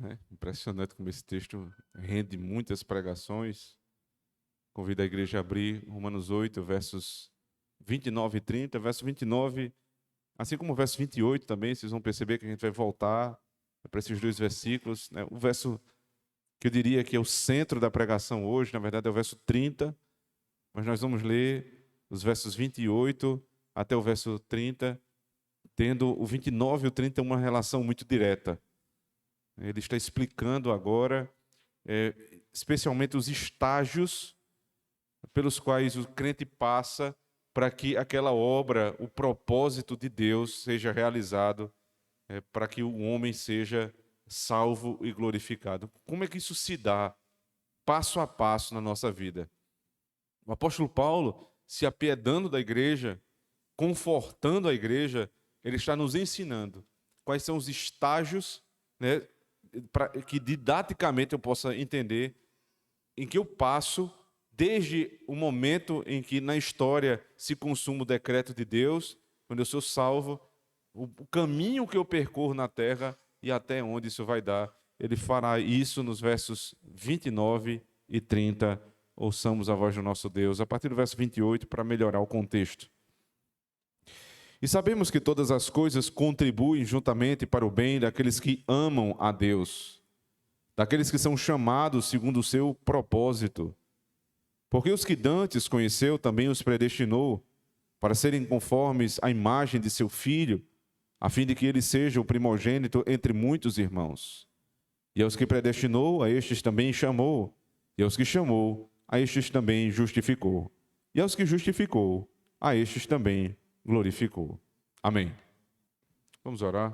né? Impressionante como esse texto rende muitas pregações. Convido a igreja a abrir Romanos 8, versos 29 e 30. Verso 29, assim como o verso 28 também, vocês vão perceber que a gente vai voltar para esses dois versículos, né? O verso que eu diria que é o centro da pregação hoje, na verdade é o verso 30, mas nós vamos ler os versos 28 até o verso 30, tendo o 29 e o 30 uma relação muito direta. Ele está explicando agora, especialmente os estágios pelos quais o crente passa para que aquela obra, o propósito de Deus seja realizado, para que o homem seja salvo e glorificado. Como é que isso se dá passo a passo na nossa vida? O apóstolo Paulo, se apiedando da igreja, confortando a igreja, ele está nos ensinando quais são os estágios, né, para que didaticamente eu possa entender em que eu passo desde o momento em que na história se consuma o decreto de Deus, quando eu sou salvo, o caminho que eu percorro na terra e até onde isso vai dar. Ele fará isso nos versos 29 e 30. Ouçamos a voz do nosso Deus, a partir do verso 28, para melhorar o contexto. E sabemos que todas as coisas contribuem juntamente para o bem daqueles que amam a Deus, daqueles que são chamados segundo o seu propósito. Porque os que dantes conheceu, também os predestinou para serem conformes à imagem de seu Filho, a fim de que ele seja o primogênito entre muitos irmãos. E aos que predestinou, a estes também chamou. E aos que chamou, a estes também justificou. E aos que justificou, a estes também glorificou. Amém. Vamos orar.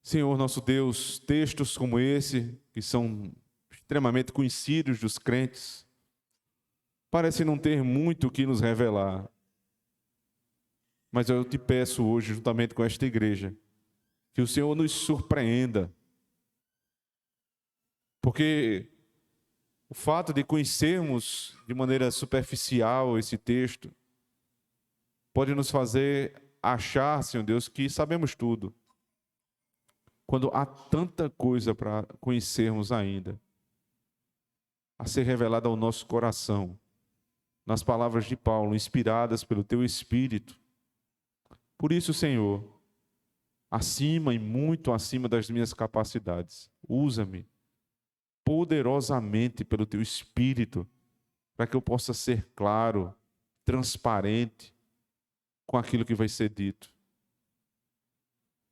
Senhor nosso Deus, textos como esse, que são extremamente conhecidos dos crentes, parecem não ter muito o que nos revelar. Mas eu te peço hoje, juntamente com esta igreja, que o Senhor nos surpreenda. Porque o fato de conhecermos de maneira superficial esse texto pode nos fazer achar, Senhor Deus, que sabemos tudo, quando há tanta coisa para conhecermos ainda, a ser revelada ao nosso coração, nas palavras de Paulo, inspiradas pelo Teu Espírito. Por isso, Senhor, acima e muito acima das minhas capacidades, usa-me poderosamente pelo Teu Espírito, para que eu possa ser claro, transparente com aquilo que vai ser dito,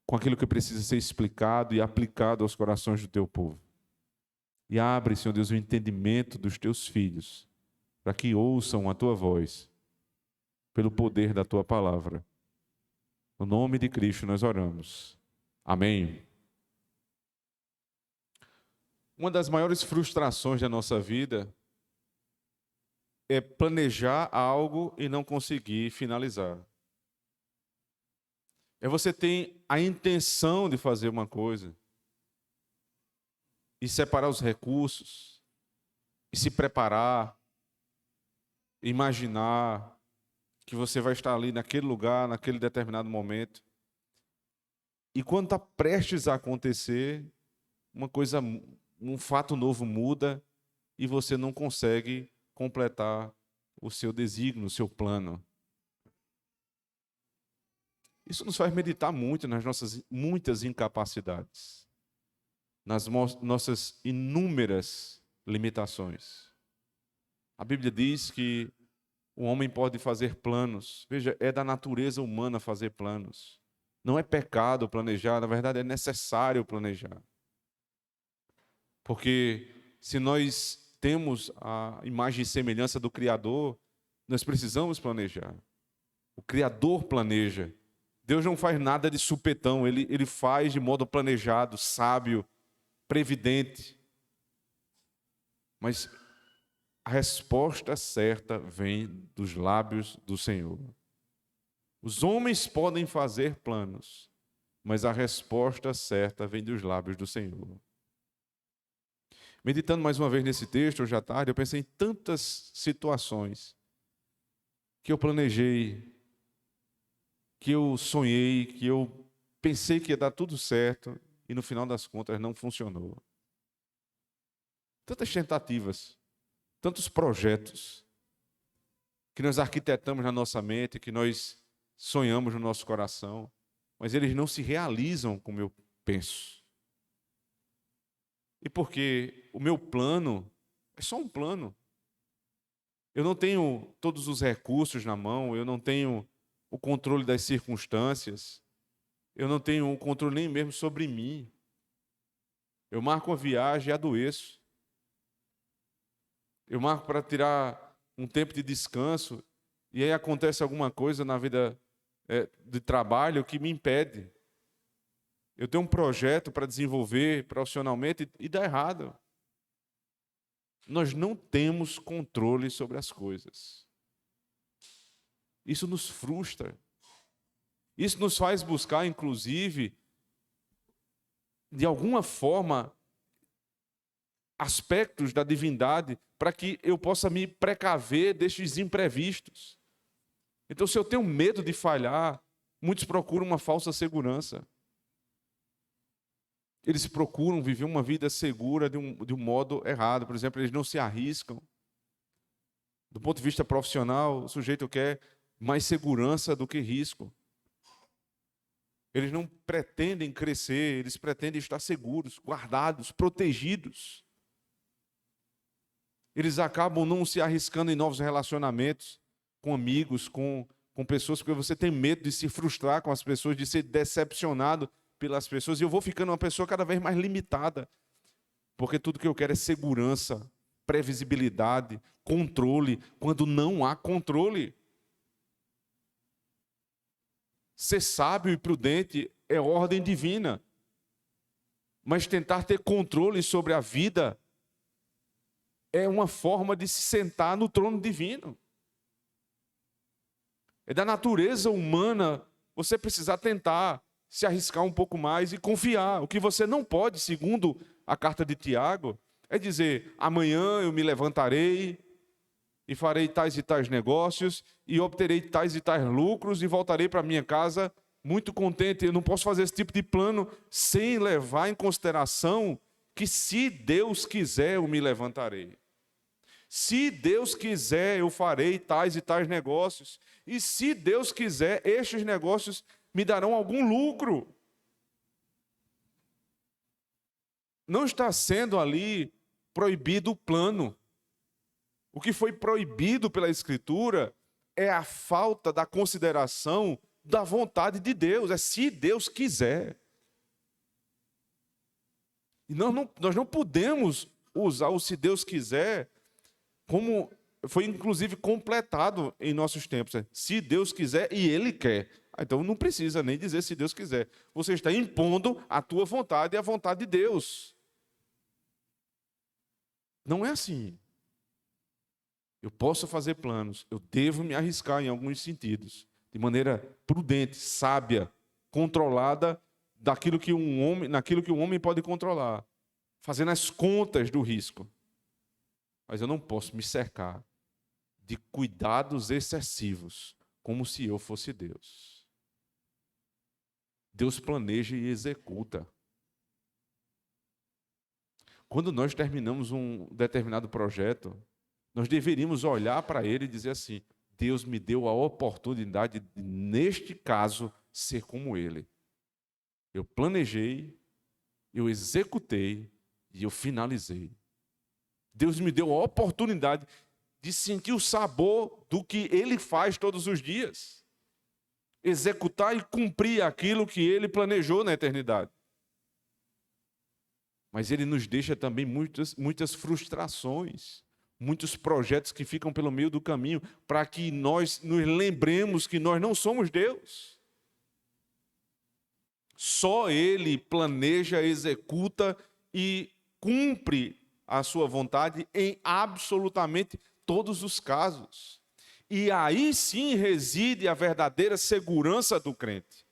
com aquilo que precisa ser explicado e aplicado aos corações do Teu povo. E abre, Senhor Deus, o entendimento dos Teus filhos, para que ouçam a Tua voz, pelo poder da Tua palavra. No nome de Cristo nós oramos. Amém. Uma das maiores frustrações da nossa vida é planejar algo e não conseguir finalizar. É você ter a intenção de fazer uma coisa e separar os recursos, e se preparar, imaginar que você vai estar ali naquele lugar, naquele determinado momento. E quando está prestes a acontecer, um fato novo muda e você não consegue completar o seu desígnio, o seu plano. Isso nos faz meditar muito nas nossas muitas incapacidades, nas nossas inúmeras limitações. A Bíblia diz que o homem pode fazer planos. Veja, é da natureza humana fazer planos. Não é pecado planejar, na verdade é necessário planejar. Porque se nós temos a imagem e semelhança do Criador, nós precisamos planejar. O Criador planeja. Deus não faz nada de supetão, ele faz de modo planejado, sábio, previdente. Mas a resposta certa vem dos lábios do Senhor. Os homens podem fazer planos, mas a resposta certa vem dos lábios do Senhor. Meditando mais uma vez nesse texto, hoje à tarde, eu pensei em tantas situações que eu planejei, que eu sonhei, que eu pensei que ia dar tudo certo, e no final das contas não funcionou. Tantas tentativas, tantos projetos que nós arquitetamos na nossa mente, que nós sonhamos no nosso coração, mas eles não se realizam como eu penso. E porque o meu plano é só um plano. Eu não tenho todos os recursos na mão, eu não tenho o controle das circunstâncias, eu não tenho o controle nem mesmo sobre mim. Eu marco uma viagem e adoeço. Eu marco para tirar um tempo de descanso e aí acontece alguma coisa na vida de trabalho que me impede. Eu tenho um projeto para desenvolver profissionalmente e dá errado. Nós não temos controle sobre as coisas. Isso nos frustra. Isso nos faz buscar, inclusive, de alguma forma, aspectos da divindade para que eu possa me precaver destes imprevistos. Então, se eu tenho medo de falhar, muitos procuram uma falsa segurança. Eles procuram viver uma vida segura de um modo errado. Por exemplo, eles não se arriscam. Do ponto de vista profissional, o sujeito quer mais segurança do que risco. Eles não pretendem crescer, eles pretendem estar seguros, guardados, protegidos. Eles acabam não se arriscando em novos relacionamentos com amigos, com pessoas, porque você tem medo de se frustrar com as pessoas, de ser decepcionado pelas pessoas. E eu vou ficando uma pessoa cada vez mais limitada, porque tudo que eu quero é segurança, previsibilidade, controle, quando não há controle. Ser sábio e prudente é ordem divina, mas tentar ter controle sobre a vida é uma forma de se sentar no trono divino. É da natureza humana você precisar tentar se arriscar um pouco mais e confiar. O que você não pode, segundo a carta de Tiago, é dizer: amanhã eu me levantarei e farei tais e tais negócios e obterei tais e tais lucros e voltarei para minha casa muito contente. Eu não posso fazer esse tipo de plano sem levar em consideração que, se Deus quiser, eu me levantarei. Se Deus quiser, eu farei tais e tais negócios. E se Deus quiser, estes negócios me darão algum lucro. Não está sendo ali proibido o plano. O que foi proibido pela Escritura é a falta da consideração da vontade de Deus. É se Deus quiser. E nós não podemos usar o se Deus quiser como foi inclusive completado em nossos tempos. Se Deus quiser e Ele quer. Então não precisa nem dizer se Deus quiser. Você está impondo a tua vontade e a vontade de Deus. Não é assim. Eu posso fazer planos, eu devo me arriscar em alguns sentidos, de maneira prudente, sábia, controlada naquilo que um homem pode controlar, fazendo as contas do risco. Mas eu não posso me cercar de cuidados excessivos, como se eu fosse Deus. Deus planeja e executa. Quando nós terminamos um determinado projeto, nós deveríamos olhar para ele e dizer assim: Deus me deu a oportunidade de, neste caso, ser como ele. Eu planejei, eu executei e eu finalizei. Deus me deu a oportunidade de sentir o sabor do que ele faz todos os dias. Executar e cumprir aquilo que ele planejou na eternidade. Mas ele nos deixa também muitas frustrações, muitos projetos que ficam pelo meio do caminho, para que nós nos lembremos que nós não somos Deus. Só Ele planeja, executa e cumpre a sua vontade em absolutamente todos os casos. E aí sim reside a verdadeira segurança do crente.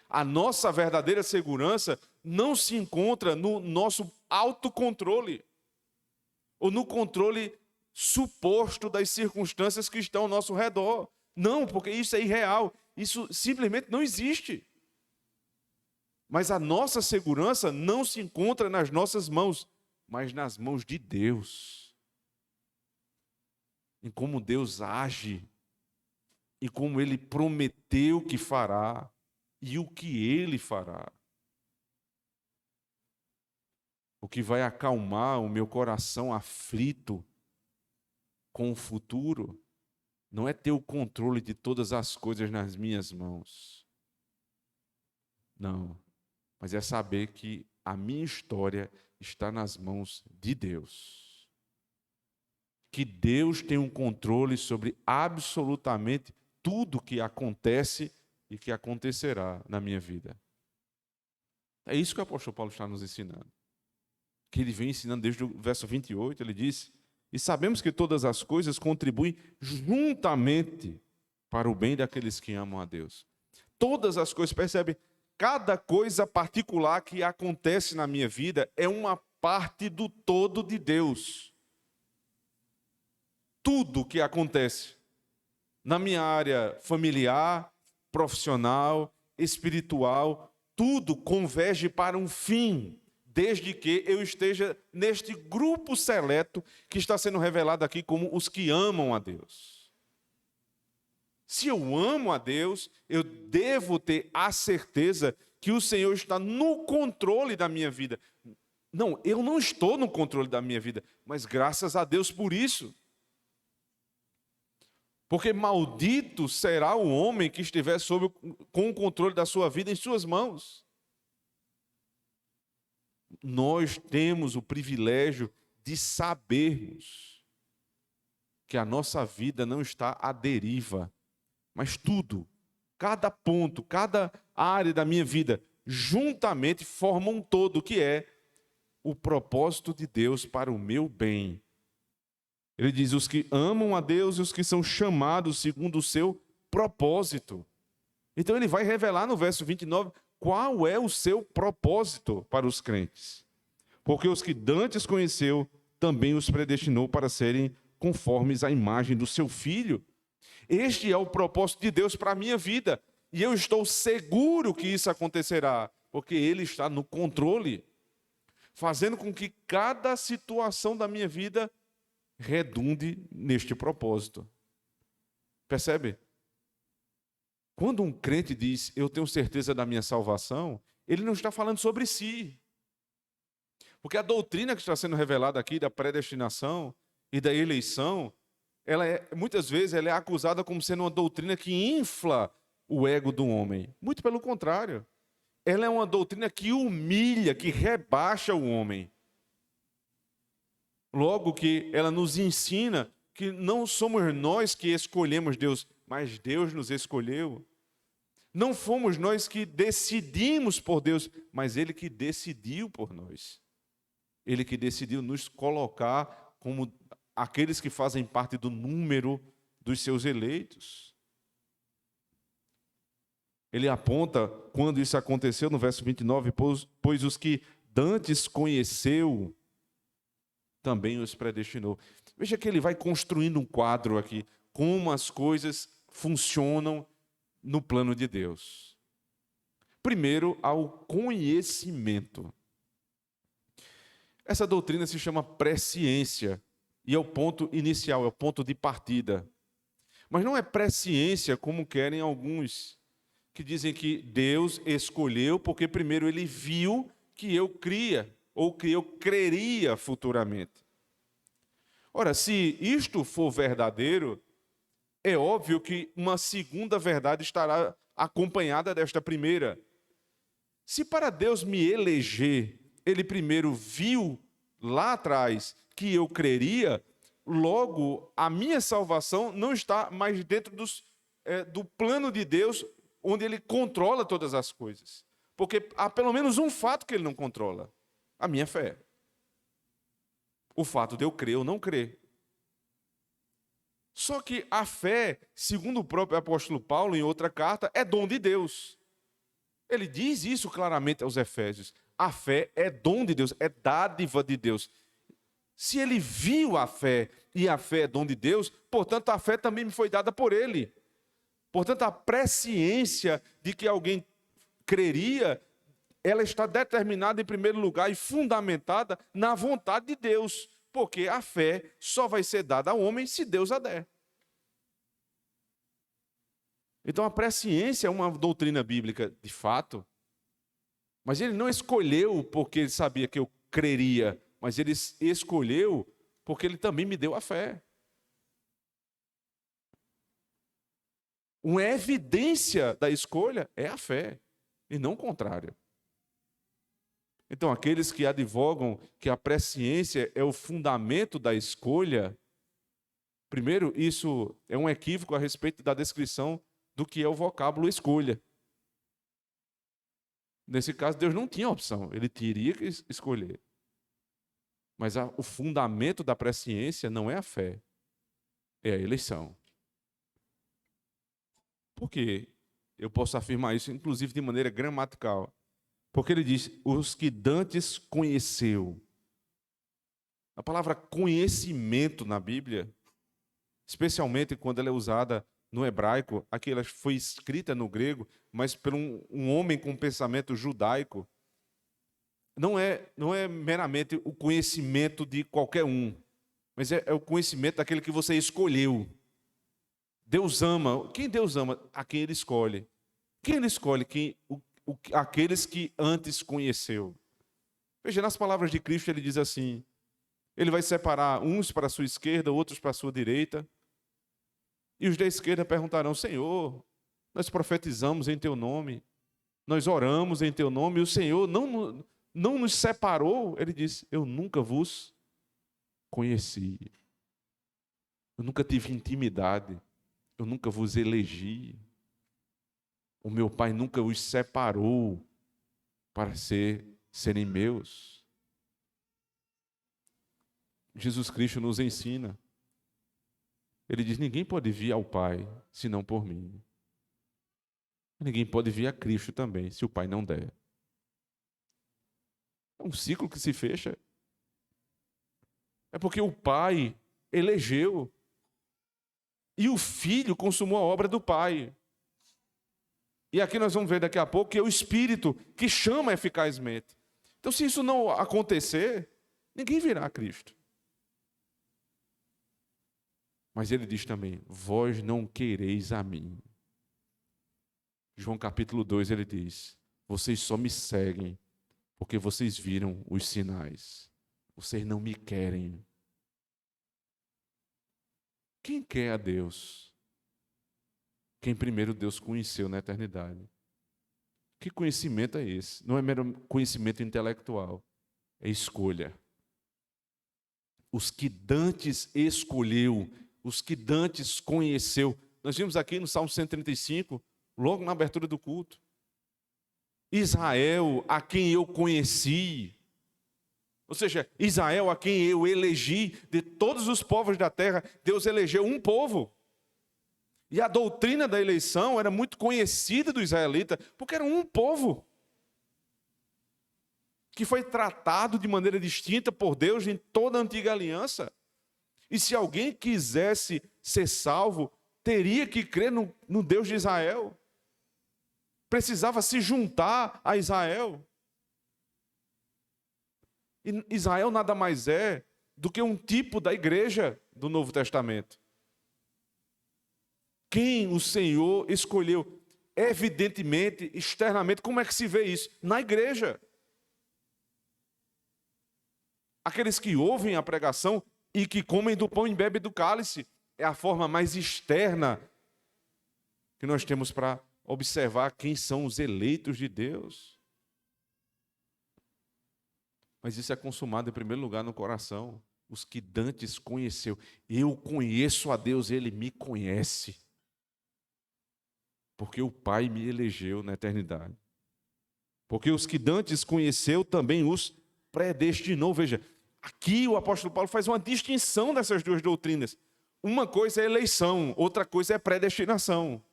A nossa verdadeira segurança não se encontra no nosso autocontrole ou no controle suposto das circunstâncias que estão ao nosso redor. Não, porque isso é irreal. Isso simplesmente não existe. Mas a nossa segurança não se encontra nas nossas mãos, mas nas mãos de Deus. Em como Deus age, e como Ele prometeu que fará, e o que Ele fará. O que vai acalmar o meu coração aflito com o futuro não é ter o controle de todas as coisas nas minhas mãos. Não, mas é saber que a minha história está nas mãos de Deus. Que Deus tem um controle sobre absolutamente tudo que acontece e que acontecerá na minha vida. É isso que o apóstolo Paulo está nos ensinando. Que ele vem ensinando desde o verso 28, ele diz: e sabemos que todas as coisas contribuem juntamente para o bem daqueles que amam a Deus. Todas as coisas, percebe? Cada coisa particular que acontece na minha vida é uma parte do todo de Deus. Tudo que acontece na minha área familiar, profissional, espiritual, tudo converge para um fim, desde que eu esteja neste grupo seleto que está sendo revelado aqui como os que amam a Deus. Se eu amo a Deus, eu devo ter a certeza que o Senhor está no controle da minha vida. Não, eu não estou no controle da minha vida, mas graças a Deus por isso. Porque maldito será o homem que estiver com o controle da sua vida em suas mãos. Nós temos o privilégio de sabermos que a nossa vida não está à deriva, mas tudo, cada ponto, cada área da minha vida, juntamente formam um todo, que é o propósito de Deus para o meu bem. Ele diz: os que amam a Deus e os que são chamados segundo o seu propósito. Então ele vai revelar no verso 29 qual é o seu propósito para os crentes. Porque os que dantes conheceu, também os predestinou para serem conformes à imagem do seu Filho. Este é o propósito de Deus para a minha vida. E eu estou seguro que isso acontecerá, porque Ele está no controle, fazendo com que cada situação da minha vida redunde neste propósito. Percebe? Quando um crente diz, eu tenho certeza da minha salvação, ele não está falando sobre si. Porque a doutrina que está sendo revelada aqui da predestinação e da eleição, muitas vezes ela é acusada como sendo uma doutrina que infla o ego do homem. Muito pelo contrário. Ela é uma doutrina que humilha, que rebaixa o homem. Logo que ela nos ensina que não somos nós que escolhemos Deus, mas Deus nos escolheu. Não fomos nós que decidimos por Deus, mas Ele que decidiu por nós. Ele que decidiu nos colocar como aqueles que fazem parte do número dos seus eleitos. Ele aponta, quando isso aconteceu, no verso 29, pois os que dantes conheceu, também os predestinou. Veja que ele vai construindo um quadro aqui, como as coisas funcionam no plano de Deus. Primeiro, ao conhecimento. Essa doutrina se chama presciência, e é o ponto inicial, é o ponto de partida. Mas não é presciência como querem alguns, que dizem que Deus escolheu porque primeiro Ele viu que eu cria, ou que eu creria futuramente. Ora, se isto for verdadeiro, é óbvio que uma segunda verdade estará acompanhada desta primeira. Se para Deus me eleger, Ele primeiro viu lá atrás que eu creria, logo a minha salvação não está mais dentro do plano de Deus, onde Ele controla todas as coisas. Porque há pelo menos um fato que Ele não controla: a minha fé. O fato de eu crer ou não crer. Só que a fé, segundo o próprio apóstolo Paulo, em outra carta, é dom de Deus. Ele diz isso claramente aos Efésios. A fé é dom de Deus, é dádiva de Deus. Se ele viu a fé e a fé é dom de Deus, portanto a fé também me foi dada por ele. Portanto, a presciência de que alguém creria ela está determinada em primeiro lugar e fundamentada na vontade de Deus, porque a fé só vai ser dada ao homem se Deus a der. Então a presciência é uma doutrina bíblica de fato, mas ele não escolheu porque ele sabia que eu creria, mas ele escolheu porque ele também me deu a fé. Uma evidência da escolha é a fé, e não o contrário. Então, aqueles que advogam que a presciência é o fundamento da escolha, primeiro, isso é um equívoco a respeito da descrição do que é o vocábulo escolha. Nesse caso, Deus não tinha opção, ele teria que escolher. Mas o fundamento da presciência não é a fé, é a eleição. Por quê? Eu posso afirmar isso, inclusive, de maneira gramatical. Porque ele diz, os que dantes conheceu. A palavra conhecimento na Bíblia, especialmente quando ela é usada no hebraico, aqui ela foi escrita no grego, mas por um homem com pensamento judaico, não é meramente o conhecimento de qualquer um, mas é o conhecimento daquele que você escolheu. Deus ama. Quem Deus ama? A quem ele escolhe. Quem ele escolhe? Aqueles que antes conheceu. Veja, nas palavras de Cristo ele diz assim, ele vai separar uns para a sua esquerda, outros para a sua direita, e os da esquerda perguntarão, Senhor, nós profetizamos em teu nome, nós oramos em teu nome, e o Senhor não nos separou. Ele diz, eu nunca vos conheci, eu nunca tive intimidade, eu nunca vos elegi. O meu Pai nunca os separou para serem meus. Jesus Cristo nos ensina. Ele diz, ninguém pode vir ao Pai, senão por mim. Ninguém pode vir a Cristo também, se o Pai não der. É um ciclo que se fecha. É porque o Pai elegeu e o Filho consumou a obra do Pai. E aqui nós vamos ver daqui a pouco que é o Espírito que chama eficazmente. Então, se isso não acontecer, ninguém virá a Cristo. Mas ele diz também, vós não quereis a mim. João capítulo 2, ele diz, vocês só me seguem porque vocês viram os sinais. Vocês não me querem. Quem quer a Deus? Quem primeiro Deus conheceu na eternidade. Que conhecimento é esse? Não é mero conhecimento intelectual, é escolha. Os que dantes escolheu, os que dantes conheceu. Nós vimos aqui no Salmo 135, logo na abertura do culto. Israel, a quem eu conheci. Ou seja, Israel, a quem eu elegi, de todos os povos da terra, Deus elegeu um povo. E a doutrina da eleição era muito conhecida do israelita, porque era um povo que foi tratado de maneira distinta por Deus em toda a antiga aliança. E se alguém quisesse ser salvo, teria que crer no Deus de Israel. Precisava se juntar a Israel. E Israel nada mais é do que um tipo da igreja do Novo Testamento. Quem o Senhor escolheu, evidentemente, externamente, como é que se vê isso? Na igreja. Aqueles que ouvem a pregação e que comem do pão e bebem do cálice, é a forma mais externa que nós temos para observar quem são os eleitos de Deus. Mas isso é consumado em primeiro lugar no coração. Os que dantes conheceu. Eu conheço a Deus, Ele me conhece. Porque o Pai me elegeu na eternidade. Porque os que dantes conheceu também os predestinou. Veja, aqui o apóstolo Paulo faz uma distinção dessas duas doutrinas. Uma coisa é eleição, outra coisa é predestinação.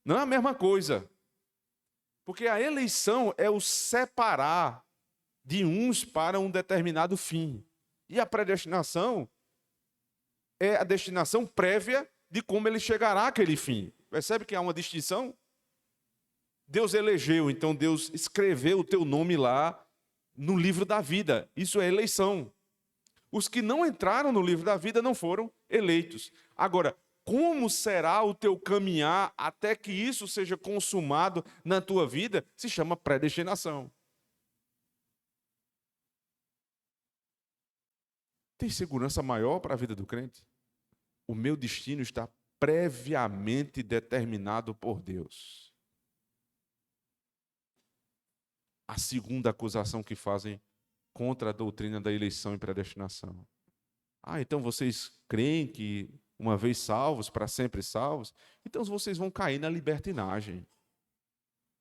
Não é a mesma coisa. Porque a eleição é o separar de uns para um determinado fim. E a predestinação é a destinação prévia de como ele chegará àquele fim. Percebe que há uma distinção? Deus elegeu, então Deus escreveu o teu nome lá no livro da vida. Isso é eleição. Os que não entraram no livro da vida não foram eleitos. Agora, como será o teu caminhar até que isso seja consumado na tua vida? Se chama predestinação. Tem segurança maior para a vida do crente? O meu destino está previamente determinado por Deus. A segunda acusação que fazem contra a doutrina da eleição e predestinação. Então vocês creem que uma vez salvos, para sempre salvos, então vocês vão cair na libertinagem.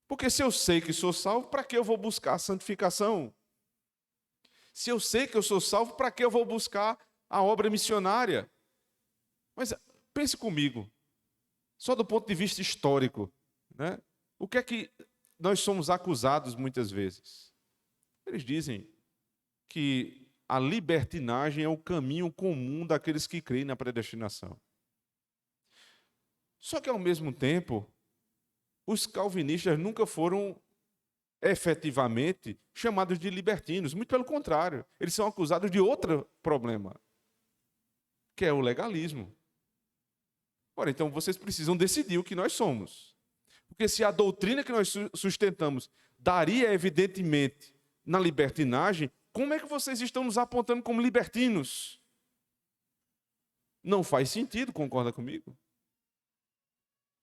Porque se eu sei que sou salvo, para que eu vou buscar a santificação? Se eu sei que eu sou salvo, para que eu vou buscar a obra missionária? Mas pense comigo, só do ponto de vista histórico, né? O que é que nós somos acusados muitas vezes? Eles dizem que a libertinagem é o caminho comum daqueles que creem na predestinação. Só que, ao mesmo tempo, os calvinistas nunca foram efetivamente chamados de libertinos. Muito pelo contrário, eles são acusados de outro problema, que é o legalismo. Ora, então vocês precisam decidir o que nós somos. Porque se a doutrina que nós sustentamos daria, evidentemente, na libertinagem, como é que vocês estão nos apontando como libertinos? Não faz sentido, concorda comigo?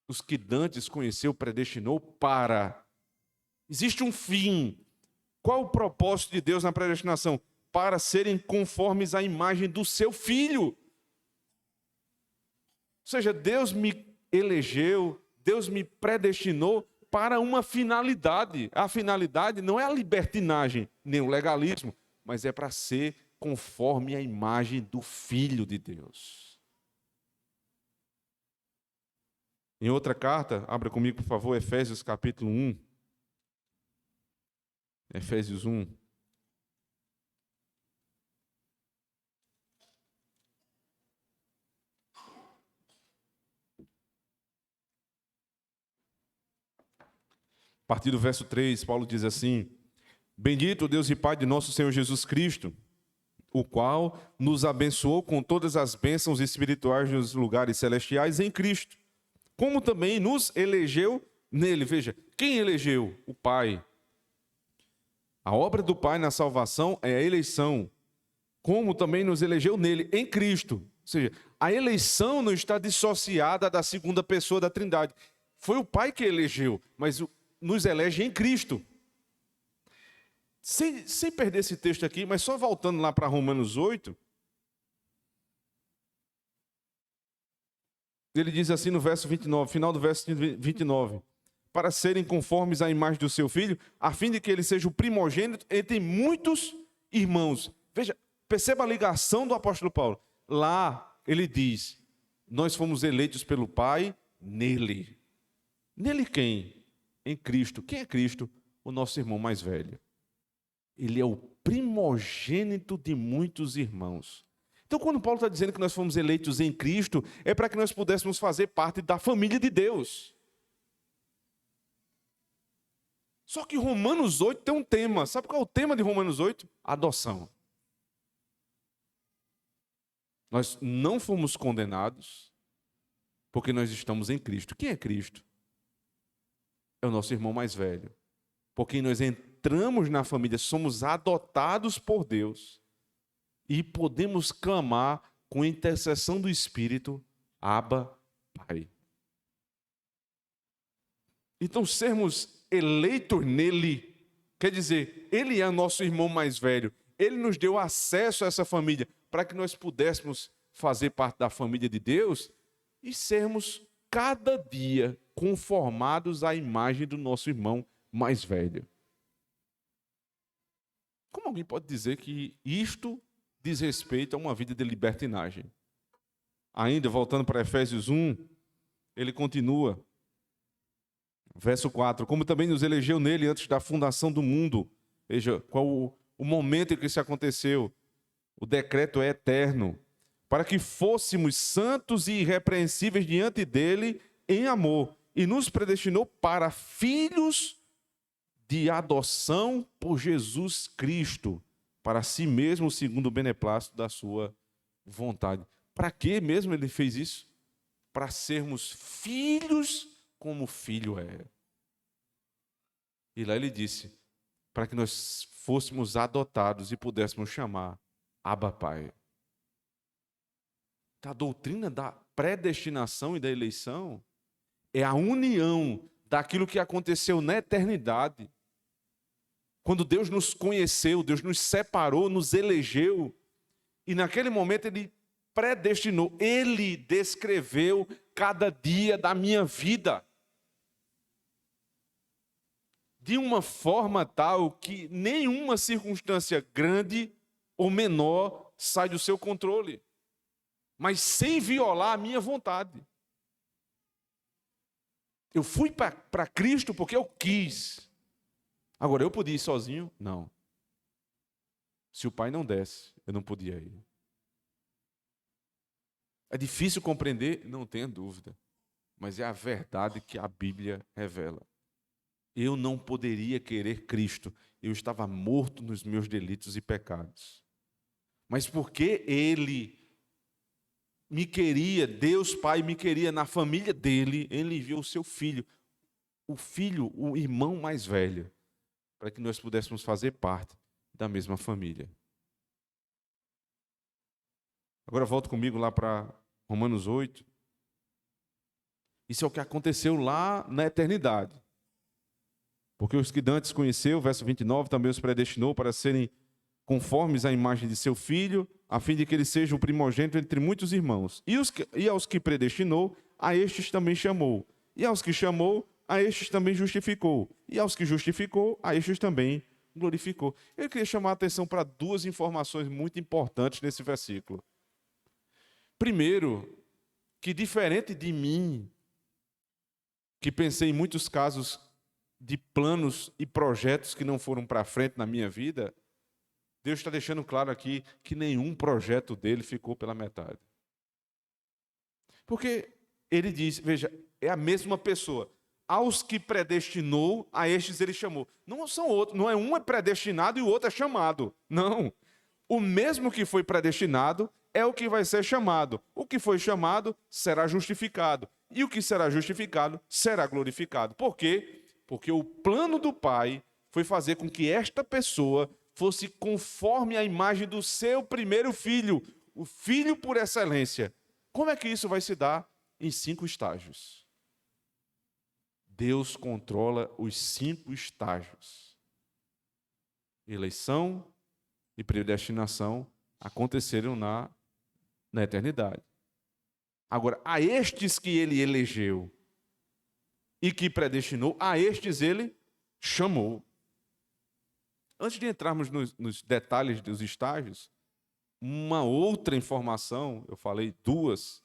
Os que dantes conheceu, predestinou para. Existe um fim. Qual o propósito de Deus na predestinação? Para serem conformes à imagem do seu Filho. Ou seja, Deus me elegeu, Deus me predestinou para uma finalidade. A finalidade não é a libertinagem, nem o legalismo, mas é para ser conforme a imagem do Filho de Deus. Em outra carta, abra comigo, por favor, Efésios capítulo 1. Efésios 1. A partir do verso 3, Paulo diz assim: Bendito Deus e Pai de nosso Senhor Jesus Cristo, o qual nos abençoou com todas as bênçãos espirituais nos lugares celestiais em Cristo, como também nos elegeu nele. Veja, quem elegeu? O Pai. A obra do Pai na salvação é a eleição, como também nos elegeu nele, em Cristo. Ou seja, a eleição não está dissociada da segunda pessoa da Trindade. Foi o Pai que elegeu, mas nos elege em Cristo. Sem perder esse texto aqui, mas só voltando lá para Romanos 8, ele diz assim no verso 29, final do verso 29, para serem conformes à imagem do seu Filho, a fim de que ele seja o primogênito entre muitos irmãos. Veja, perceba a ligação do apóstolo Paulo. Lá ele diz, nós fomos eleitos pelo Pai nele. Nele quem? Em Cristo. Quem é Cristo? O nosso irmão mais velho. Ele é o primogênito de muitos irmãos. Então, quando Paulo está dizendo que nós fomos eleitos em Cristo, é para que nós pudéssemos fazer parte da família de Deus. Só que Romanos 8 tem um tema. Sabe qual é o tema de Romanos 8? Adoção. Nós não fomos condenados porque nós estamos em Cristo. Quem é Cristo? É o nosso irmão mais velho. Por quem nós entramos na família, somos adotados por Deus e podemos clamar com intercessão do Espírito, Abba, Pai. Então, sermos eleitos nele, quer dizer, ele é nosso irmão mais velho. Ele nos deu acesso a essa família para que nós pudéssemos fazer parte da família de Deus e sermos cada dia conformados à imagem do nosso irmão mais velho. Como alguém pode dizer que isto diz respeito a uma vida de libertinagem? Ainda, voltando para Efésios 1, ele continua. Verso 4, como também nos elegeu nele antes da fundação do mundo. Veja, qual o momento em que isso aconteceu. O decreto é eterno. Para que fôssemos santos e irrepreensíveis diante dele em amor, e nos predestinou para filhos de adoção por Jesus Cristo, para si mesmo, segundo o beneplácito da sua vontade. Para que mesmo ele fez isso? Para sermos filhos como o filho é. E lá ele disse, para que nós fôssemos adotados e pudéssemos chamar Abba Pai. A doutrina da predestinação e da eleição é a união daquilo que aconteceu na eternidade. Quando Deus nos conheceu, Deus nos separou, nos elegeu, e naquele momento Ele predestinou, Ele descreveu cada dia da minha vida de uma forma tal que nenhuma circunstância grande ou menor sai do seu controle, mas sem violar a minha vontade. Eu fui para Cristo porque eu quis. Agora, eu podia ir sozinho? Não. Se o Pai não desse, eu não podia ir. É difícil compreender? Não tenha dúvida. Mas é a verdade que a Bíblia revela. Eu não poderia querer Cristo. Eu estava morto nos meus delitos e pecados. Mas porque Ele me queria, Deus Pai me queria na família dele, Ele enviou o seu filho, o irmão mais velho, para que nós pudéssemos fazer parte da mesma família. Agora volta comigo lá para Romanos 8. Isso é o que aconteceu lá na eternidade. Porque os que dantes conheceu, verso 29, também os predestinou para serem conformes à imagem de seu filho, a fim de que ele seja o primogênito entre muitos irmãos. E aos que predestinou, a estes também chamou. E aos que chamou, a estes também justificou. E aos que justificou, a estes também glorificou. Eu queria chamar a atenção para duas informações muito importantes nesse versículo. Primeiro, que diferente de mim, que pensei em muitos casos de planos e projetos que não foram para frente na minha vida, Deus está deixando claro aqui que nenhum projeto dele ficou pela metade. Porque ele diz, veja, é a mesma pessoa. Aos que predestinou, a estes ele chamou. Não são outros, não é um é predestinado e o outro é chamado. Não. O mesmo que foi predestinado é o que vai ser chamado. O que foi chamado será justificado. E o que será justificado será glorificado. Por quê? Porque o plano do Pai foi fazer com que esta pessoa fosse conforme a imagem do seu primeiro filho, o filho por excelência. Como é que isso vai se dar? Em 5 estágios. Deus controla os 5 estágios. Eleição e predestinação aconteceram na eternidade. Agora, a estes que ele elegeu e que predestinou, a estes ele chamou. Antes de entrarmos nos detalhes dos estágios, uma outra informação, eu falei 2.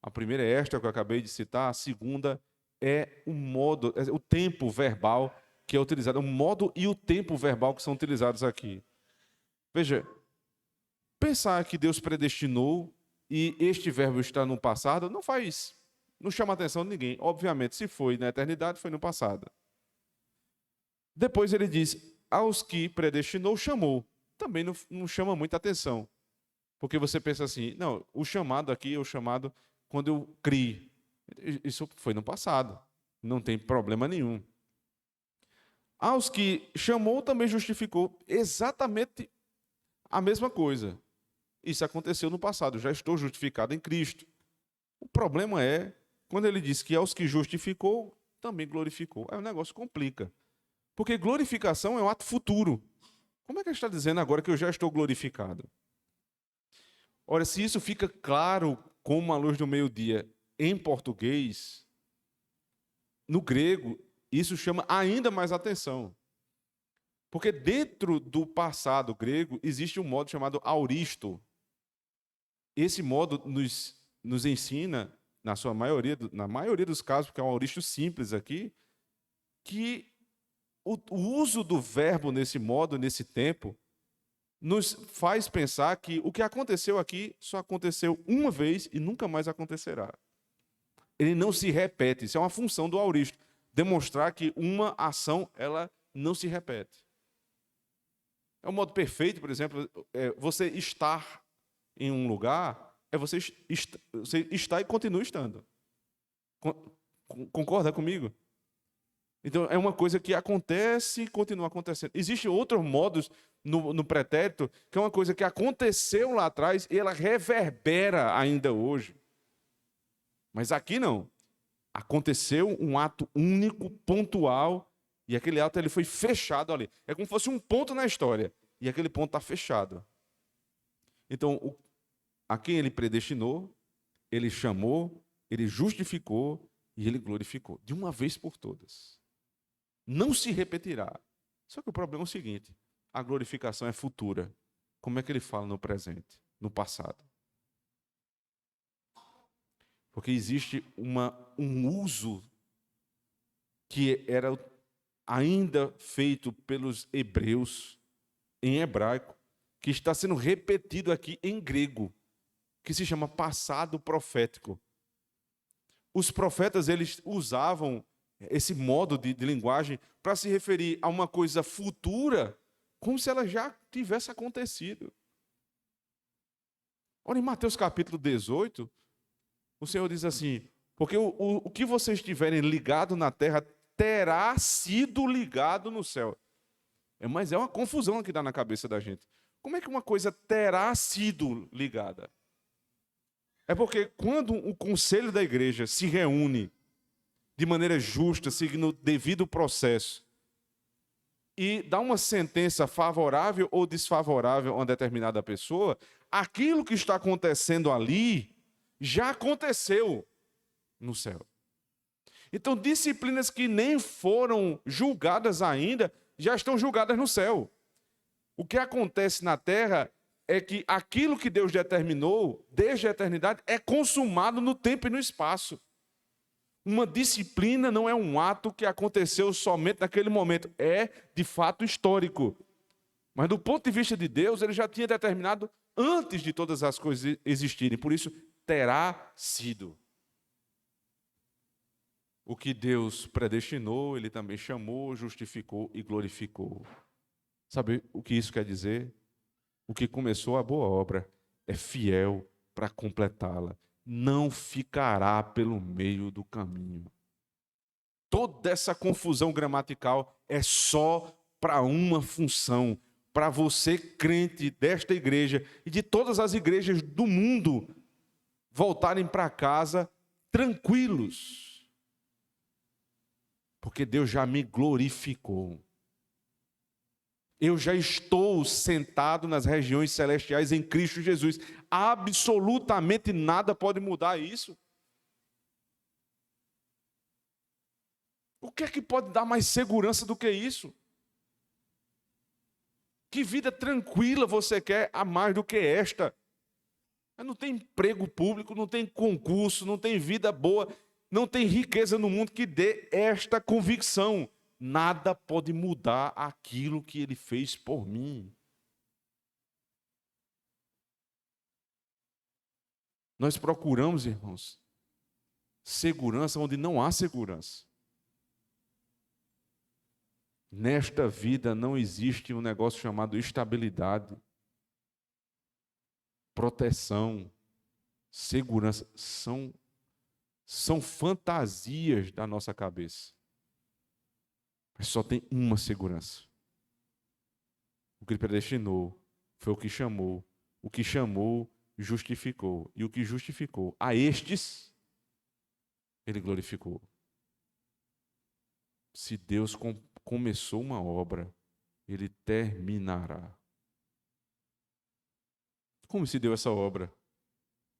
A primeira é esta que eu acabei de citar, a segunda é o modo, o tempo verbal que é utilizado, o modo e o tempo verbal que são utilizados aqui. Veja, pensar que Deus predestinou e este verbo está no passado não chama a atenção de ninguém. Obviamente, se foi na eternidade, foi no passado. Depois ele diz, aos que predestinou, chamou. Também não chama muita atenção. Porque você pensa assim, não, o chamado aqui é o chamado quando eu criei. Isso foi no passado. Não tem problema nenhum. Aos que chamou, também justificou. Exatamente a mesma coisa. Isso aconteceu no passado. Já estou justificado em Cristo. O problema é, quando ele diz que aos que justificou, também glorificou. Aí o negócio complica. Porque glorificação é um ato futuro. Como é que ele está dizendo agora que eu já estou glorificado? Ora, se isso fica claro como a luz do meio-dia em português, no grego, isso chama ainda mais atenção. Porque dentro do passado grego existe um modo chamado auristo. Esse modo nos ensina, na maioria dos casos, porque é um auristo simples aqui, que o uso do verbo nesse modo, nesse tempo, nos faz pensar que o que aconteceu aqui só aconteceu uma vez e nunca mais acontecerá. Ele não se repete. Isso é uma função do auristo. Demonstrar que uma ação, ela não se repete. É o modo perfeito, por exemplo, você estar em um lugar, é você estar e continua estando. Concorda comigo? Então, é uma coisa que acontece e continua acontecendo. Existem outros modos no pretérito, que é uma coisa que aconteceu lá atrás e ela reverbera ainda hoje. Mas aqui não. Aconteceu um ato único, pontual, e aquele ato ele foi fechado ali. É como se fosse um ponto na história, e aquele ponto está fechado. Então, a quem ele predestinou, ele chamou, ele justificou e ele glorificou. De uma vez por todas. Não se repetirá. Só que o problema é o seguinte, a glorificação é futura. Como é que ele fala no presente, no passado? Porque existe um uso que era ainda feito pelos hebreus em hebraico, que está sendo repetido aqui em grego, que se chama passado profético. Os profetas, eles usavam esse modo de linguagem para se referir a uma coisa futura, como se ela já tivesse acontecido. Olha, em Mateus capítulo 18, o Senhor diz assim, porque o que vocês tiverem ligado na terra terá sido ligado no céu. Mas é uma confusão que dá na cabeça da gente. Como é que uma coisa terá sido ligada? É porque quando o conselho da igreja se reúne de maneira justa, seguindo o devido processo, e dá uma sentença favorável ou desfavorável a uma determinada pessoa, aquilo que está acontecendo ali já aconteceu no céu. Então, disciplinas que nem foram julgadas ainda, já estão julgadas no céu. O que acontece na terra é que aquilo que Deus determinou, desde a eternidade, é consumado no tempo e no espaço. Uma disciplina não é um ato que aconteceu somente naquele momento, é de fato histórico. Mas do ponto de vista de Deus, ele já tinha determinado antes de todas as coisas existirem. Por isso, terá sido. O que Deus predestinou, ele também chamou, justificou e glorificou. Sabe o que isso quer dizer? O que começou a boa obra é fiel para completá-la. Não ficará pelo meio do caminho. Toda essa confusão gramatical é só para uma função, para você, crente desta igreja e de todas as igrejas do mundo, voltarem para casa tranquilos. Porque Deus já me glorificou. Eu já estou sentado nas regiões celestiais em Cristo Jesus. Absolutamente nada pode mudar isso. O que é que pode dar mais segurança do que isso? Que vida tranquila você quer a mais do que esta? Não tem emprego público, não tem concurso, não tem vida boa, não tem riqueza no mundo que dê esta convicção. Nada pode mudar aquilo que ele fez por mim. Nós procuramos, irmãos, segurança onde não há segurança. Nesta vida não existe um negócio chamado estabilidade, proteção, segurança. São fantasias da nossa cabeça. Mas só tem uma segurança. O que ele predestinou foi o que chamou, justificou. E o que justificou a estes, ele glorificou. Se Deus começou uma obra, ele terminará. Como se deu essa obra?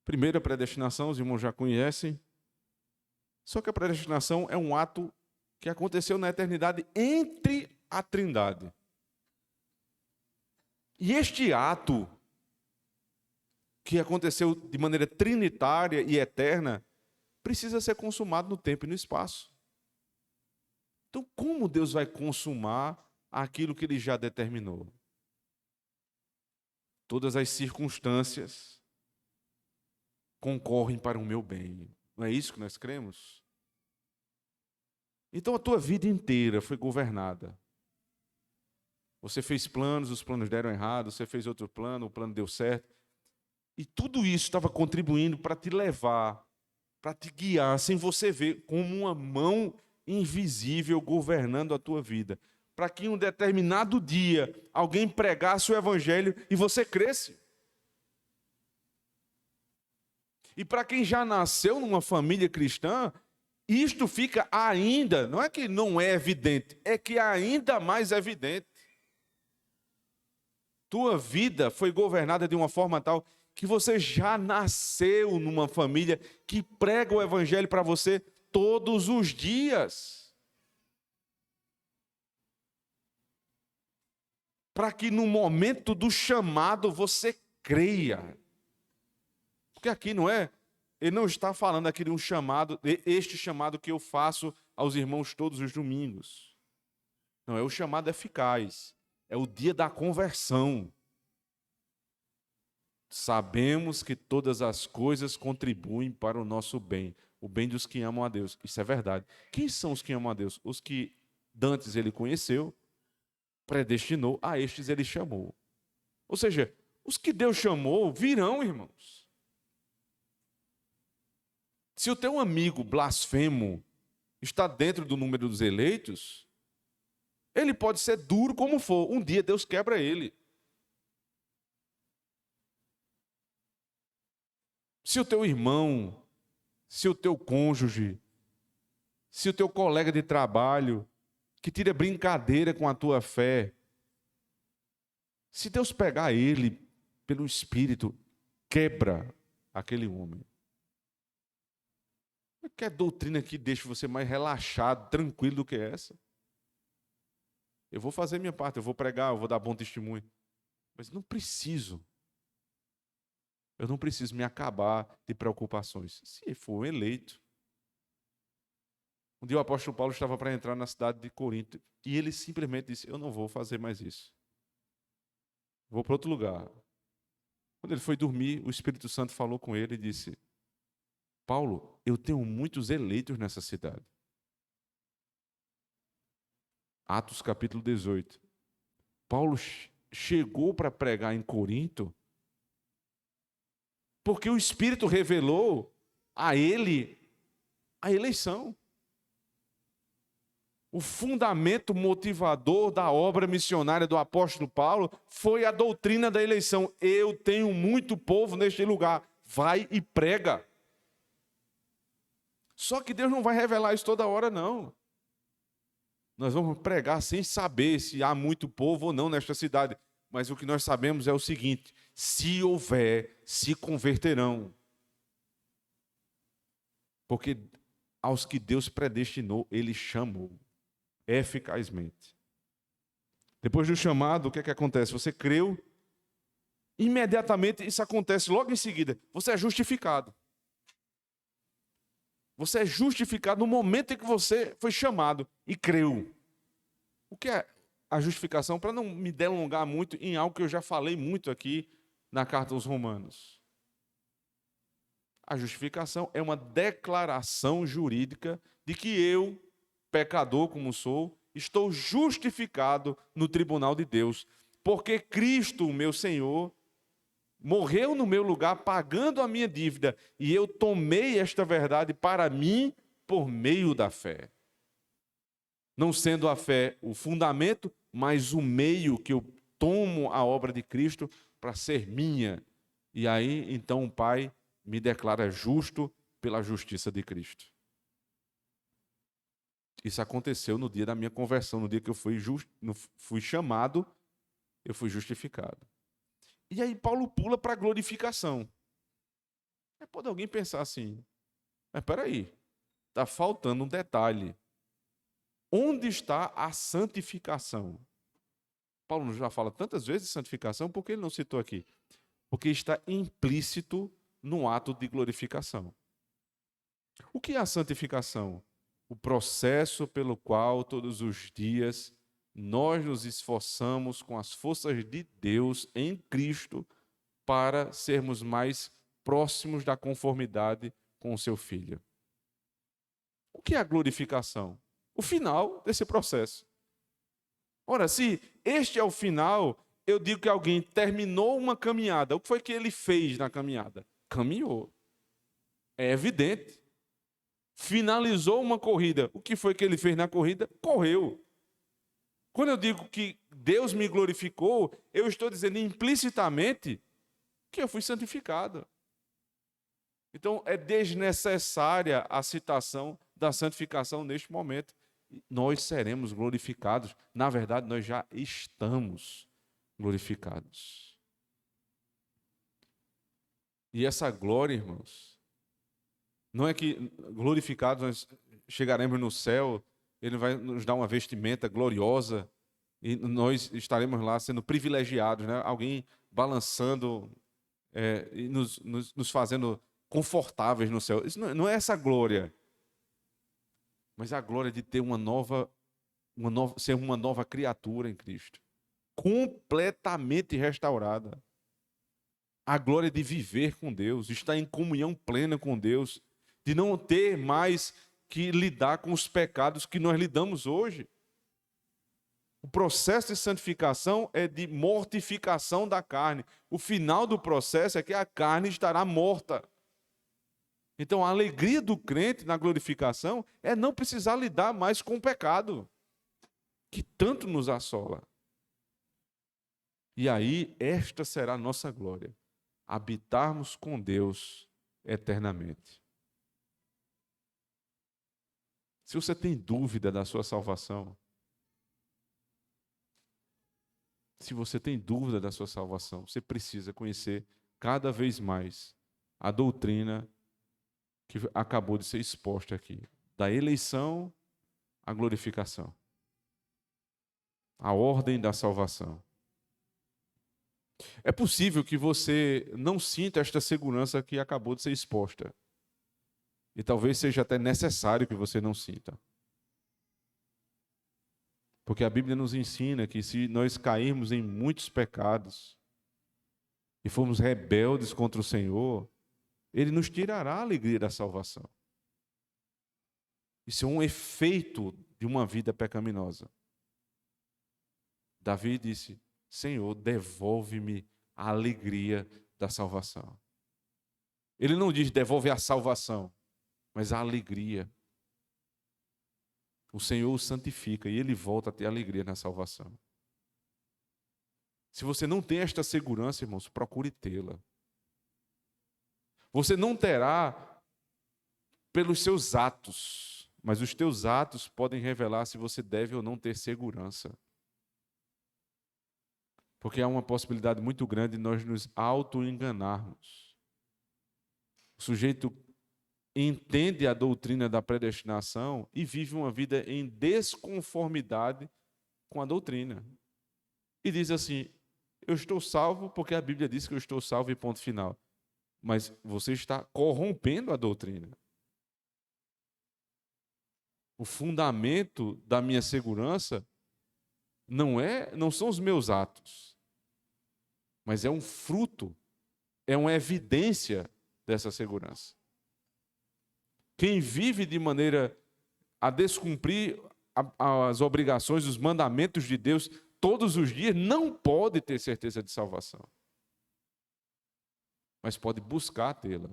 Primeira predestinação, os irmãos já conhecem. Só que a predestinação é um ato que aconteceu na eternidade entre a Trindade. E este ato, que aconteceu de maneira trinitária e eterna, precisa ser consumado no tempo e no espaço. Então, como Deus vai consumar aquilo que ele já determinou? Todas as circunstâncias concorrem para o meu bem. Não é isso que nós cremos? Então a tua vida inteira foi governada. Você fez planos, os planos deram errado, você fez outro plano, o plano deu certo. E tudo isso estava contribuindo para te levar, para te guiar, sem você ver, como uma mão invisível governando a tua vida. Para que em um determinado dia alguém pregasse o evangelho e você cresce. E para quem já nasceu numa família cristã, isto fica ainda, não é que não é evidente, é que é ainda mais evidente. Tua vida foi governada de uma forma tal que você já nasceu numa família que prega o evangelho para você todos os dias. Para que no momento do chamado você creia. Porque aqui não é, ele não está falando aqui de um chamado, este chamado que eu faço aos irmãos todos os domingos. Não, é o chamado eficaz. É o dia da conversão. Sabemos que todas as coisas contribuem para o nosso bem, o bem dos que amam a Deus. Isso é verdade. Quem são os que amam a Deus? Os que dantes ele conheceu, predestinou, a estes ele chamou. Ou seja, os que Deus chamou virão, irmãos. Se o teu amigo blasfemo está dentro do número dos eleitos, ele pode ser duro como for. Um dia Deus quebra ele. Se o teu irmão, se o teu cônjuge, se o teu colega de trabalho, que tira brincadeira com a tua fé, se Deus pegar ele pelo Espírito, quebra aquele homem. Que doutrina que deixa você mais relaxado, tranquilo do que essa? Eu vou fazer minha parte, eu vou pregar, eu vou dar bom testemunho. Mas não preciso. Eu não preciso me acabar de preocupações. Se for eleito. Um dia o apóstolo Paulo estava para entrar na cidade de Corinto e ele simplesmente disse, eu não vou fazer mais isso. Vou para outro lugar. Quando ele foi dormir, o Espírito Santo falou com ele e disse, Paulo, eu tenho muitos eleitos nessa cidade. Atos capítulo 18. Paulo chegou para pregar em Corinto porque o Espírito revelou a ele a eleição. O fundamento motivador da obra missionária do apóstolo Paulo foi a doutrina da eleição. Eu tenho muito povo neste lugar. Vai e prega. Só que Deus não vai revelar isso toda hora, não. Nós vamos pregar sem saber se há muito povo ou não nesta cidade. Mas o que nós sabemos é o seguinte: se houver, se converterão. Porque aos que Deus predestinou, Ele chamou eficazmente. Depois do chamado, o que é que acontece? Você creu, imediatamente isso acontece logo em seguida. Você é justificado. Você é justificado no momento em que você foi chamado e creu. O que é a justificação? Para não me delongar muito em algo que eu já falei muito aqui na carta aos Romanos. A justificação é uma declaração jurídica de que eu, pecador como sou, estou justificado no tribunal de Deus, porque Cristo, o meu Senhor, morreu no meu lugar, pagando a minha dívida, e eu tomei esta verdade para mim por meio da fé. Não sendo a fé o fundamento, mas o meio que eu tomo a obra de Cristo para ser minha. E aí, então, o Pai me declara justo pela justiça de Cristo. Isso aconteceu no dia da minha conversão, no dia que eu fui chamado, eu fui justificado. E aí Paulo pula para a glorificação. Aí pode alguém pensar assim, mas espera aí, está faltando um detalhe. Onde está a santificação? Paulo já fala tantas vezes de santificação, por que ele não citou aqui? Porque está implícito no ato de glorificação. O que é a santificação? O processo pelo qual todos os dias nós nos esforçamos com as forças de Deus em Cristo para sermos mais próximos da conformidade com o seu Filho. O que é a glorificação? O final desse processo. Ora, se este é o final, eu digo que alguém terminou uma caminhada. O que foi que ele fez na caminhada? Caminhou. É evidente. Finalizou uma corrida. O que foi que ele fez na corrida? Correu. Quando eu digo que Deus me glorificou, eu estou dizendo implicitamente que eu fui santificado. Então, é desnecessária a citação da santificação neste momento. Nós seremos glorificados. Na verdade, nós já estamos glorificados. E essa glória, irmãos, não é que glorificados nós chegaremos no céu, Ele vai nos dar uma vestimenta gloriosa e nós estaremos lá sendo privilegiados, né? Alguém balançando e nos fazendo confortáveis no céu. Isso não é essa glória, mas a glória de ter ser uma nova criatura em Cristo, completamente restaurada. A glória de viver com Deus, estar em comunhão plena com Deus, de não ter mais que lidar com os pecados que nós lidamos hoje. O processo de santificação é de mortificação da carne. O final do processo é que a carne estará morta. Então, a alegria do crente na glorificação é não precisar lidar mais com o pecado, que tanto nos assola. E aí, esta será a nossa glória, habitarmos com Deus eternamente. Se você tem dúvida da sua salvação, você precisa conhecer cada vez mais a doutrina que acabou de ser exposta aqui, da eleição à glorificação, a ordem da salvação. É possível que você não sinta esta segurança que acabou de ser exposta. E talvez seja até necessário que você não sinta. Porque a Bíblia nos ensina que se nós cairmos em muitos pecados e formos rebeldes contra o Senhor, Ele nos tirará a alegria da salvação. Isso é um efeito de uma vida pecaminosa. Davi disse: Senhor, devolve-me a alegria da salvação. Ele não diz devolve a salvação, mas a alegria. O Senhor o santifica e ele volta a ter alegria na salvação. Se você não tem esta segurança, irmãos, procure tê-la. Você não terá pelos seus atos, mas os teus atos podem revelar se você deve ou não ter segurança. Porque há uma possibilidade muito grande de nós nos auto-enganarmos. O sujeito entende a doutrina da predestinação e vive uma vida em desconformidade com a doutrina. E diz assim: eu estou salvo porque a Bíblia diz que eu estou salvo e ponto final. Mas você está corrompendo a doutrina. O fundamento da minha segurança não são os meus atos, mas é um fruto, é uma evidência dessa segurança. Quem vive de maneira a descumprir as obrigações, os mandamentos de Deus todos os dias, não pode ter certeza de salvação. Mas pode buscar tê-la.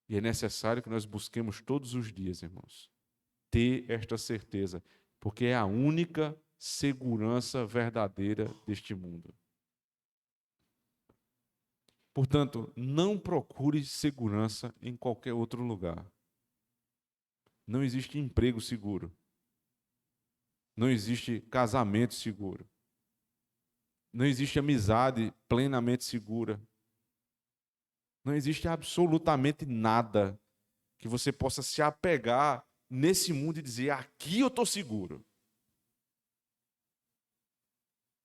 E é necessário que nós busquemos todos os dias, irmãos, ter esta certeza, porque é a única segurança verdadeira deste mundo. Portanto, não procure segurança em qualquer outro lugar. Não existe emprego seguro. Não existe casamento seguro. Não existe amizade plenamente segura. Não existe absolutamente nada que você possa se apegar nesse mundo e dizer: aqui eu estou seguro.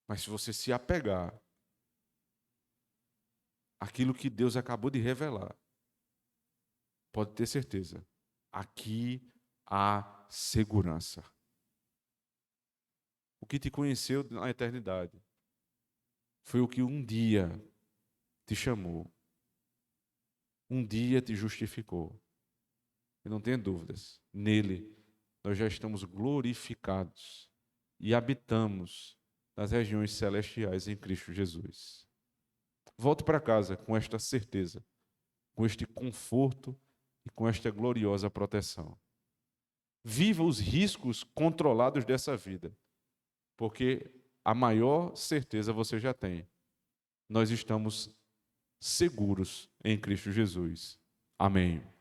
Mas se você se apegar àquilo que Deus acabou de revelar, pode ter certeza, aqui há segurança. O que te conheceu na eternidade foi o que um dia te chamou, um dia te justificou. E não tenha dúvidas, nele nós já estamos glorificados e habitamos nas regiões celestiais em Cristo Jesus. Volte para casa com esta certeza, com este conforto e com esta gloriosa proteção. Viva os riscos controlados dessa vida, porque a maior certeza você já tem. Nós estamos seguros em Cristo Jesus. Amém.